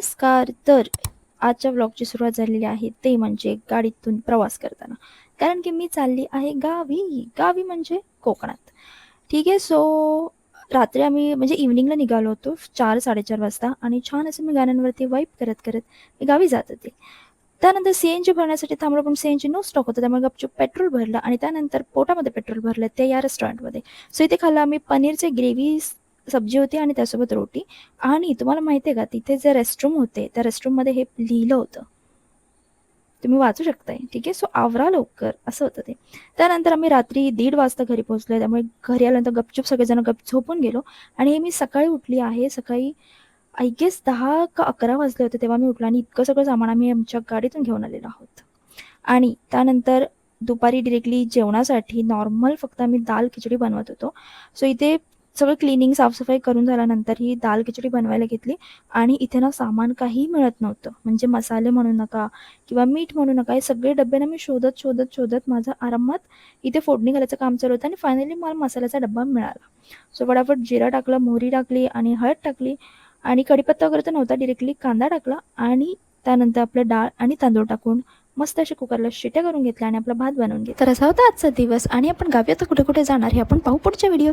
नमस्कार. तर आजच्या व्लॉगची सुरुवात झालेली आहे ते म्हणजे गाडीतून प्रवास करताना. कारण की मी चालली आहे गावी. गावी म्हणजे कोकणात. ठीक आहे. सो रात्री आम्ही म्हणजे इव्हनिंगला निघालो होतो 4-4:30 वाजता आणि छान असं मी गाण्यांवरती वाईब करत मी गावी जात होते. त्यानंतर सीएनजी भरण्यासाठी थांबलो, पण सीएनजी नो स्टॉक होतं. त्यामुळे गपचूप पेट्रोल भरलं आणि त्यानंतर पोटामध्ये पेट्रोल भरलं ते या रेस्टॉरंटमध्ये. सो इथे खाल्लं आम्ही पनीरचे ग्रेव्ही सब्जी होती आणि त्यासोबत रोटी. आणि तुम्हाला माहिती आहे का, तिथे जे रेस्टरूम होते, त्या रेस्टरूममध्ये हे लिहिलं होतं. तुम्ही वाचू शकताय. ठीक आहे. सो आवरा लवकर असं होतं ते. त्यानंतर आम्ही रात्री 1:30 वाजता घरी पोहोचलो. त्यामुळे घरी आल्यानंतर गपचूप सगळेजण झोपून गेलो आणि हे मी सकाळी उठली आहे. सकाळी आय गेस 10 का 11 वाजले होते तेव्हा मी उठलो आणि इतकं सगळं सामान आम्ही आमच्या गाडीतून घेऊन आलेलो आहोत. आणि त्यानंतर दुपारी डिरेक्टली जेवणासाठी नॉर्मल फक्त आम्ही दाल खिचडी बनवत होतो. सो इथे सगळं क्लीनिंग, साफसफाई करून झाल्यानंतर ही दाल खिचडी बनवायला घेतली आणि इथे ना सामान काहीही मिळत नव्हतं. म्हणजे मसाले म्हणू नका किंवा मीठ म्हणू नका, हे सगळे डब्बे ना मी शोधत माझं आरामात इथे फोडणी घालायचं काम चालू होतं आणि फायनली मला मसाल्याचा डब्बा मिळाला. सो फटाफट जिरा टाकला, मोहरी टाकली आणि हळद टाकली आणि कढीपत्ता वगैरे तर नव्हता, डिरेक्टली कांदा टाकला आणि त्यानंतर आपलं डाळ आणि तांदूळ टाकून मस्त अशा कुकरला शिट्या करून घेतल्या आणि आपला भात बनवून घेतला. तर असा होता आजचा दिवस आणि आपण गावी आता कुठे कुठे जाणार हे आपण पाहू पुढच्या व्हिडिओत.